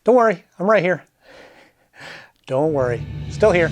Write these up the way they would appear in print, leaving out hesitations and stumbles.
Don't worry, I'm right here. Don't worry, still here.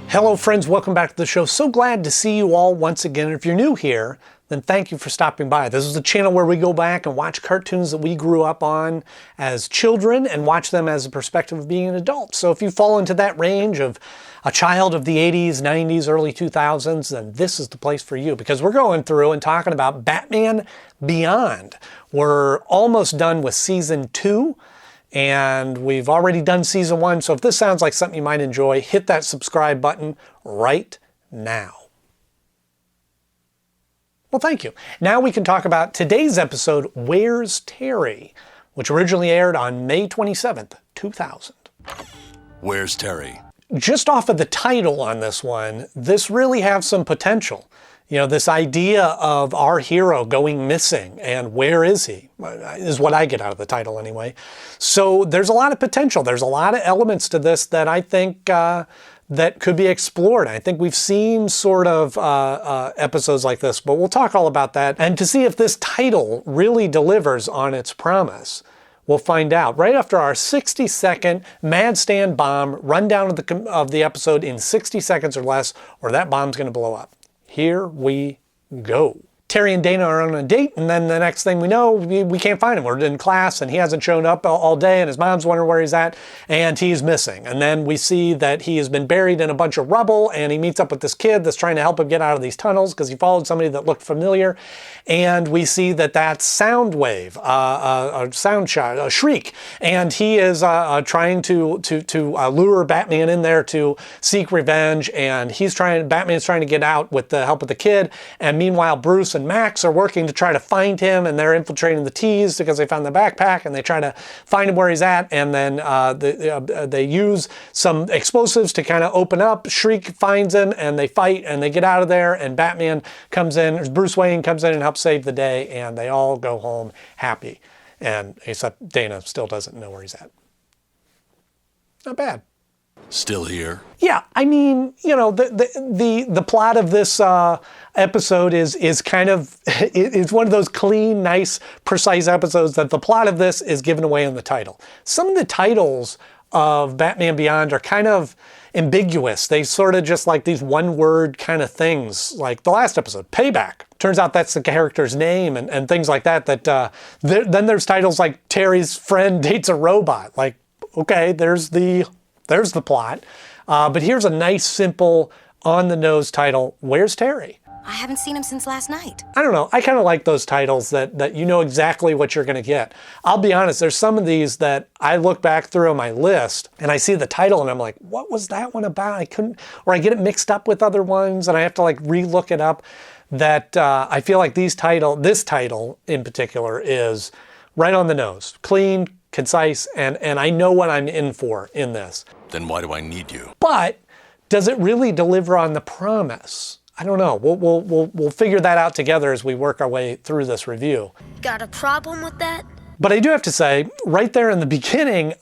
Hello friends, welcome back to the show. So glad to see you all once again. And if you're new here, then thank you for stopping by. This is a channel where we go back and watch cartoons that we grew up on as children and watch them as a perspective of being an adult. So if you fall into that range of a child of the 80s, 90s, early 2000s, then this is the place for you, because we're going through and talking about Batman Beyond. We're almost done with season 2. And we've already done season 1, so if this sounds like something you might enjoy, hit that subscribe button right now. Well, thank you. Now we can talk about today's episode, Where's Terry?, which originally aired on May 27th, 2000. Where's Terry? Just off of the title on this one, this really has some potential. You know, this idea of our hero going missing and where is he, is what I get out of the title anyway. So there's a lot of potential. There's a lot of elements to this that I think that could be explored. I think we've seen sort of episodes like this, but we'll talk all about that. And to see if this title really delivers on its promise, we'll find out right after our 60-second Mad Stand bomb rundown of the episode in 60 seconds or less, or that bomb's going to blow up. Here we go. Terry and Dana are on a date, and then the next thing we know, we can't find him. We're in class, and he hasn't shown up all day, and his mom's wondering where he's at, and he's missing. And then we see that he has been buried in a bunch of rubble, and he meets up with this kid that's trying to help him get out of these tunnels because he followed somebody that looked familiar. And we see that that's Soundwave, a sound shot, a Shriek, and he is trying to lure Batman in there to seek revenge, and Batman's trying to get out with the help of the kid, and meanwhile Bruce and Max are working to try to find him, and they're infiltrating the T's because they found the backpack, and they try to find him where he's at, and then they use some explosives to kind of open up. Shriek finds him, and they fight, and they get out of there, and Batman comes in, Bruce Wayne comes in and helps save the day, and they all go home happy. And except Dana still doesn't know where he's at. Not bad. Still here? Yeah, I mean, you know, the plot of this episode is kind of, it's one of those clean, nice, precise episodes that the plot of this is given away in the title. Some of the titles of Batman Beyond are kind of ambiguous. They sort of just like these one-word kind of things, like the last episode, Payback. Turns out that's the character's name and things like that. Then there's titles like Terry's friend dates a robot. Like, okay, there's the plot. But here's a nice, simple, on-the-nose title, Where's Terry? I haven't seen him since last night. I don't know. I kind of like those titles that you know exactly what you're going to get. I'll be honest, there's some of these that I look back through my list and I see the title and I'm like, what was that one about? Or I get it mixed up with other ones and I have to like re-look it up. That I feel like this title in particular is right on the nose. Clean, concise, and I know what I'm in for in this. Then why do I need you? But does it really deliver on the promise? I don't know. We'll figure that out together as we work our way through this review. Got a problem with that? But I do have to say, right there in the beginning,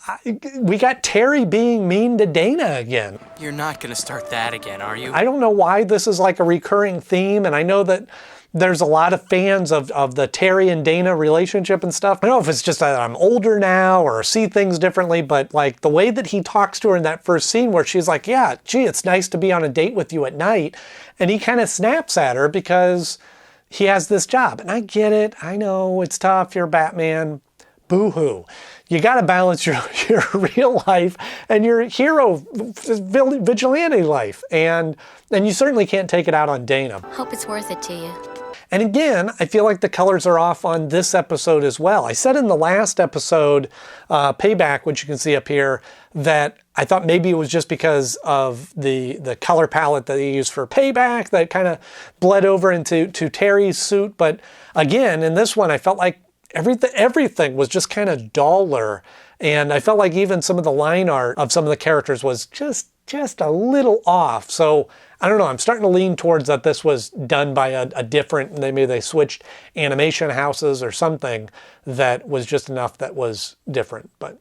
we got Terry being mean to Dana again. You're not gonna start that again, are you? I don't know why this is like a recurring theme, and I know that there's a lot of fans of the Terry and Dana relationship and stuff. I don't know if it's just that I'm older now or see things differently, but like the way that he talks to her in that first scene where she's like, yeah, gee, it's nice to be on a date with you at night. And he kind of snaps at her because he has this job. And I get it. I know it's tough. You're Batman. Boo-hoo. You got to balance your real life and your hero vigilante life. And you certainly can't take it out on Dana. Hope it's worth it to you. And again, I feel like the colors are off on this episode as well. I said in the last episode, Payback, which you can see up here, that I thought maybe it was just because of the color palette that he used for Payback that kind of bled over into Terry's suit. But again, in this one, I felt like everything was just kind of duller. And I felt like even some of the line art of some of the characters was just a little off. So I don't know, I'm starting to lean towards that this was done by a different, maybe they switched animation houses or something that was just enough that was different. But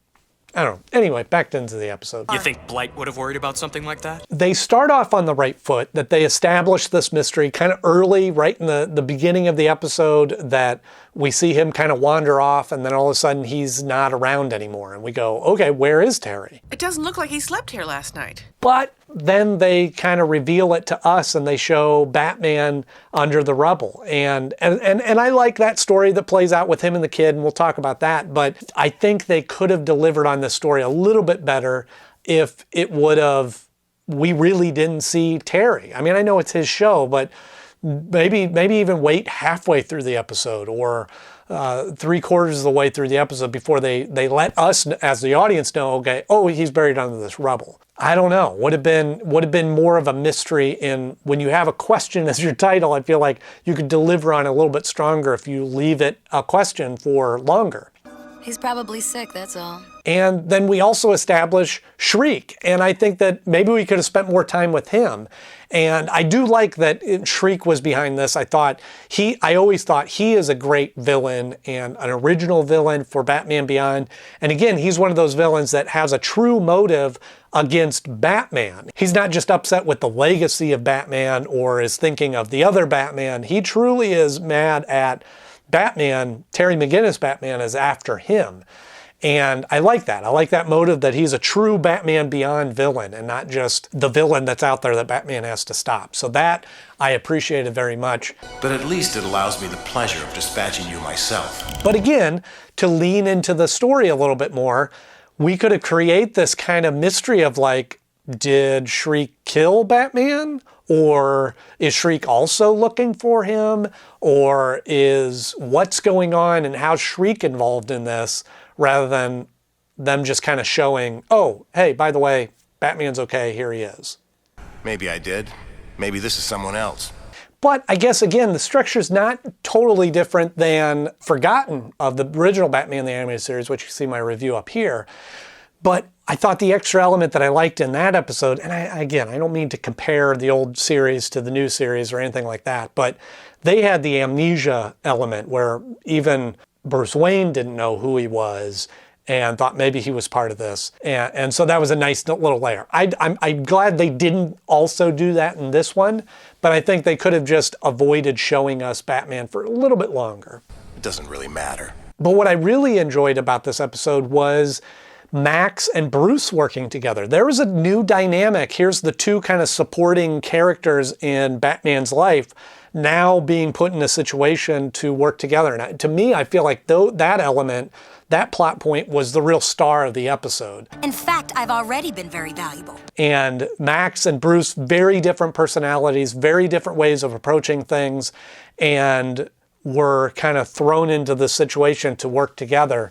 I don't know. Anyway, back into the episode. You think Blight would have worried about something like that? They start off on the right foot, that they establish this mystery kind of early, right in the beginning of the episode, that we see him kind of wander off, and then all of a sudden he's not around anymore. And we go, okay, where is Terry? It doesn't look like he slept here last night. But then they kind of reveal it to us, and they show Batman under the rubble. And I like that story that plays out with him and the kid, and we'll talk about that. But I think they could have delivered on this story a little bit better if it would have, we really didn't see Terry. I mean, I know it's his show, but maybe even wait halfway through the episode, or 3/4 of the way through the episode before they let us as the audience know, okay, oh, he's buried under this rubble. I don't know. Would have been more of a mystery. In when you have a question as your title, I feel like you could deliver on it a little bit stronger if you leave it a question for longer. He's probably sick, that's all. And then we also establish Shriek, and I think that maybe we could have spent more time with him. And I do like that Shriek was behind this. I always thought he is a great villain and an original villain for Batman Beyond. And again, he's one of those villains that has a true motive against Batman. He's not just upset with the legacy of Batman or is thinking of the other Batman. He truly is mad at Batman. Terry McGinnis Batman is after him. And I like that. I like that motive, that he's a true Batman Beyond villain and not just the villain that's out there that Batman has to stop. So that I appreciated very much. But at least it allows me the pleasure of dispatching you myself. But again, to lean into the story a little bit more, we could have created this kind of mystery of like, did Shriek kill Batman? Or is Shriek also looking for him? Or is what's going on and how's Shriek involved in this, rather than them just kind of showing, oh, hey, by the way, Batman's okay, here he is. Maybe I did. Maybe this is someone else. But I guess, again, the structure's not totally different than Forgotten of the original Batman the Animated Series, which you see my review up here. But I thought the extra element that I liked in that episode, and I don't mean to compare the old series to the new series or anything like that, but they had the amnesia element where even Bruce Wayne didn't know who he was and thought maybe he was part of this. And so that was a nice little layer. I'm glad they didn't also do that in this one, but I think they could have just avoided showing us Batman for a little bit longer. It doesn't really matter. But what I really enjoyed about this episode was Max and Bruce working together. There was a new dynamic. Here's the two kind of supporting characters in Batman's life now being put in a situation to work together. And to me, I feel like that element, that plot point was the real star of the episode. In fact, I've already been very valuable. And Max and Bruce, very different personalities, very different ways of approaching things, and were kind of thrown into the situation to work together.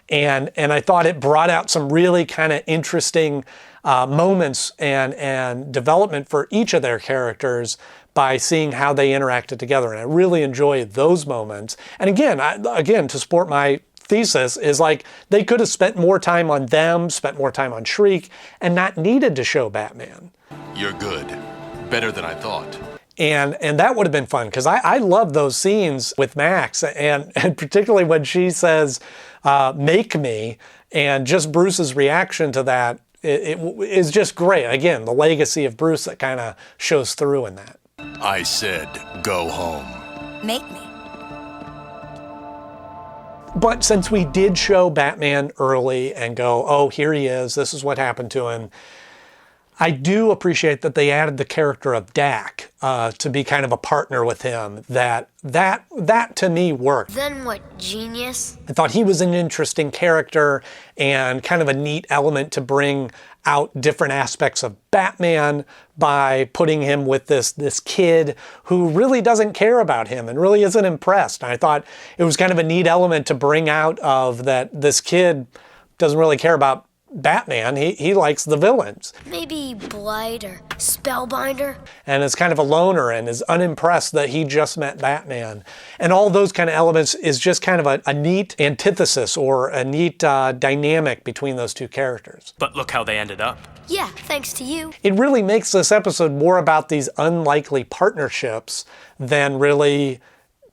And I thought it brought out some really kind of interesting moments and development for each of their characters by seeing how they interacted together. And I really enjoyed those moments. And again, to support my thesis, is like they could have spent more time on them, spent more time on Shriek, and not needed to show Batman. You're good. Better than I thought. And that would have been fun, because I love those scenes with Max, and particularly when she says, make me, and just Bruce's reaction to that, it is just great. Again, the legacy of Bruce that kind of shows through in that. I said, go home. Make me. But since we did show Batman early and go, oh, here he is, this is what happened to him, I do appreciate that they added the character of Dak to be kind of a partner with him. That to me worked. Then what, genius? I thought he was an interesting character and kind of a neat element to bring out different aspects of Batman by putting him with this kid who really doesn't care about him and really isn't impressed. And I thought it was kind of a neat element to bring out of that this kid doesn't really care about Batman. He likes the villains. Maybe Blight or Spellbinder. And is kind of a loner and is unimpressed that he just met Batman. And all those kind of elements is just kind of a neat antithesis or a neat dynamic between those two characters. But look how they ended up. Yeah, thanks to you. It really makes this episode more about these unlikely partnerships than really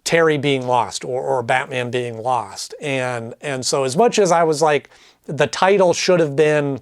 Terry being lost or Batman being lost. And so as much as I was like, the title should have been,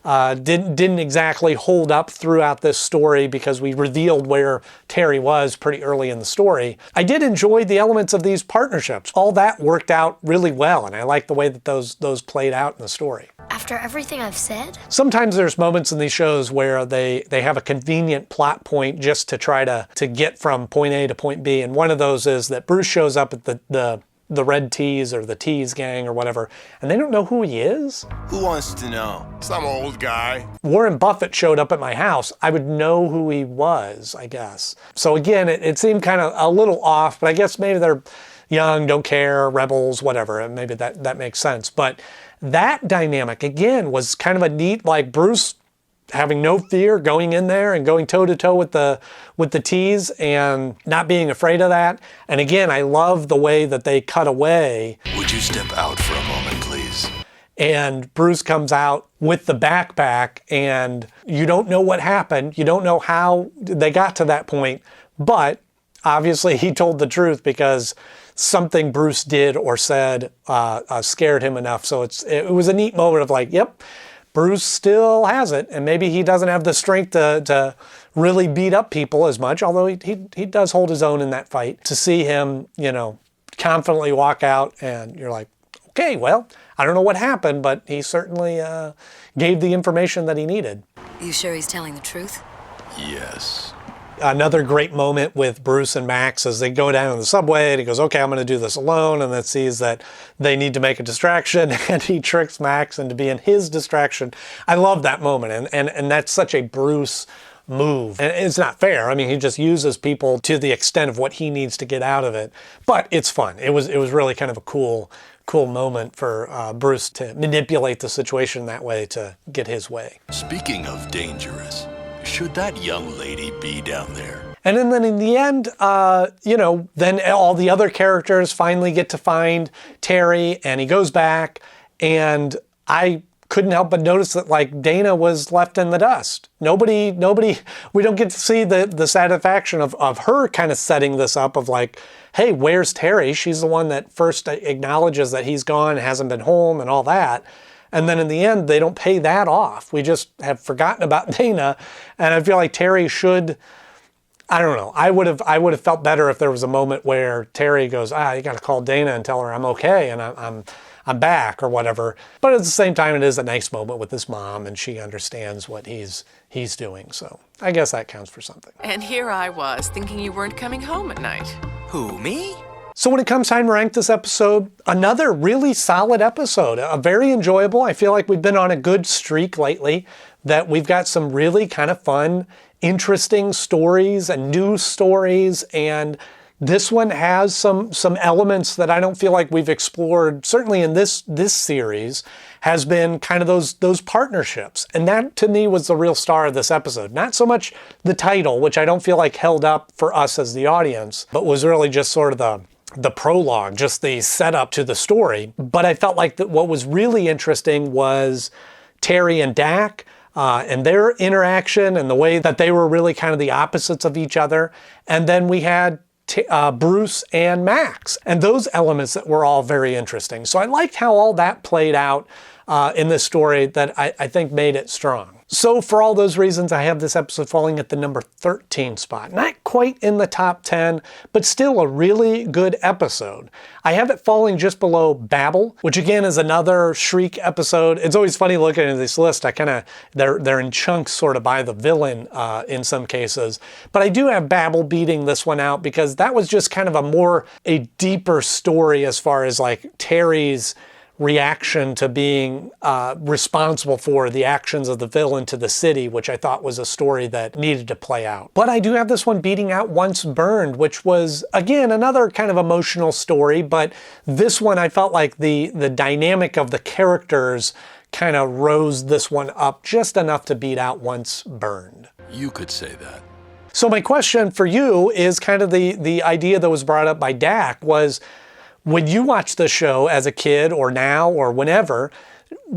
didn't exactly hold up throughout this story because we revealed where Terry was pretty early in the story, I did enjoy the elements of these partnerships. All that worked out really well, and I like the way that those played out in the story. After everything I've said? Sometimes there's moments in these shows where they have a convenient plot point just to try to get from point A to point B, and one of those is that Bruce shows up at the Red Tees or the Tees gang or whatever, and they don't know who he is. Who wants to know? Some old guy. Warren Buffett showed up at my house, I would know who he was, I guess. So again, it seemed kind of a little off, but I guess maybe they're young, don't care, rebels, whatever, and maybe that makes sense. But that dynamic, again, was kind of a neat, like Bruce having no fear, going in there and going toe-to-toe with the T's and not being afraid of that. And again, I love the way that they cut away. Would you step out for a moment, please? And Bruce comes out with the backpack, and you don't know what happened. You don't know how they got to that point. But obviously he told the truth because something Bruce did or said scared him enough. So it was a neat moment of like, yep, Bruce still has it, and maybe he doesn't have the strength to really beat up people as much, although he does hold his own in that fight. To see him, confidently walk out, and you're like, okay, well, I don't know what happened, but he certainly gave the information that he needed. You sure he's telling the truth? Yes. Another great moment with Bruce and Max as they go down in the subway, and he goes, okay, I'm going to do this alone, and then sees that they need to make a distraction, and he tricks Max into being his distraction. I love that moment, and that's such a Bruce move. And it's not fair. I mean, he just uses people to the extent of what he needs to get out of it, but it's fun. It was really kind of a cool moment for Bruce to manipulate the situation that way to get his way. Speaking of dangerous, should that young lady be down there? And then in the end, then all the other characters finally get to find Terry, and he goes back, and I couldn't help but notice that like Dana was left in the dust. Nobody, we don't get to see the satisfaction of her kind of setting this up of like, hey, where's Terry? She's the one that first acknowledges that he's gone, hasn't been home, and all that. And then in the end, they don't pay that off. We just have forgotten about Dana. And I feel like Terry should, I don't know. I would have felt better if there was a moment where Terry goes, you got to call Dana and tell her I'm okay and I'm back or whatever. But at the same time, it is a nice moment with his mom, and she understands what he's doing. So I guess that counts for something. And here I was, thinking you weren't coming home at night. Who, me? So when it comes time to rank this episode, another really solid episode, very enjoyable. I feel like we've been on a good streak lately, that we've got some really kind of fun, interesting stories and new stories, and this one has some elements that I don't feel like we've explored, certainly in this series, has been kind of those partnerships. And that, to me, was the real star of this episode. Not so much the title, which I don't feel like held up for us as the audience, but was really just sort of the prologue, just the setup to the story. But I felt like that what was really interesting was Terry and Dak, and their interaction and the way that they were really kind of the opposites of each other. And then we had Bruce and Max, and those elements that were all very interesting. So I liked how all that played out in this story that I think made it strong. So for all those reasons, I have this episode falling at the number 13 spot. Not quite in the top 10, but still a really good episode. I have it falling just below Babel, which again is another Shriek episode. It's always funny looking at this list. They're in chunks sort of by the villain in some cases. But I do have Babel beating this one out because that was just kind of a deeper story as far as like Terry's reaction to being responsible for the actions of the villain to the city, which I thought was a story that needed to play out. But I do have this one beating out Once Burned, which was, again, another kind of emotional story, but this one I felt like the dynamic of the characters kind of rose this one up just enough to beat out Once Burned. You could say that. So my question for you is kind of the idea that was brought up by Dak was, when you watched the show as a kid or now or whenever,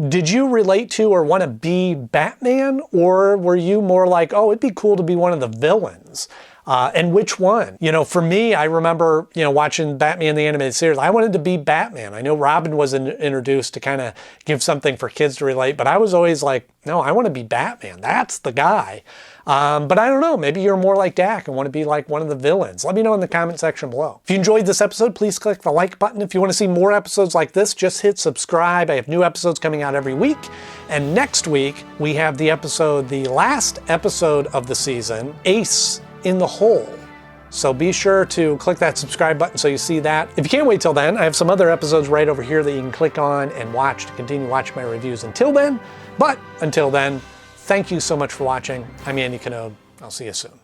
did you relate to or want to be Batman, or were you more like, oh, it'd be cool to be one of the villains? And which one? You know, for me, I remember, you know, watching Batman the Animated Series, I wanted to be Batman. I know Robin was introduced to kind of give something for kids to relate, but I was always like, no, I want to be Batman. That's the guy. But I don't know, maybe you're more like Dak and want to be like one of the villains. Let me know in the comment section below. If you enjoyed this episode, please click the like button. If you want to see more episodes like this, just hit subscribe. I have new episodes coming out every week. And next week, we have the last episode of the season, Ace in the Hole. So be sure to click that subscribe button so you see that. If you can't wait till then, I have some other episodes right over here that you can click on and watch to continue watching my reviews until then. But until then, thank you so much for watching. I'm Andy Knode. I'll see you soon.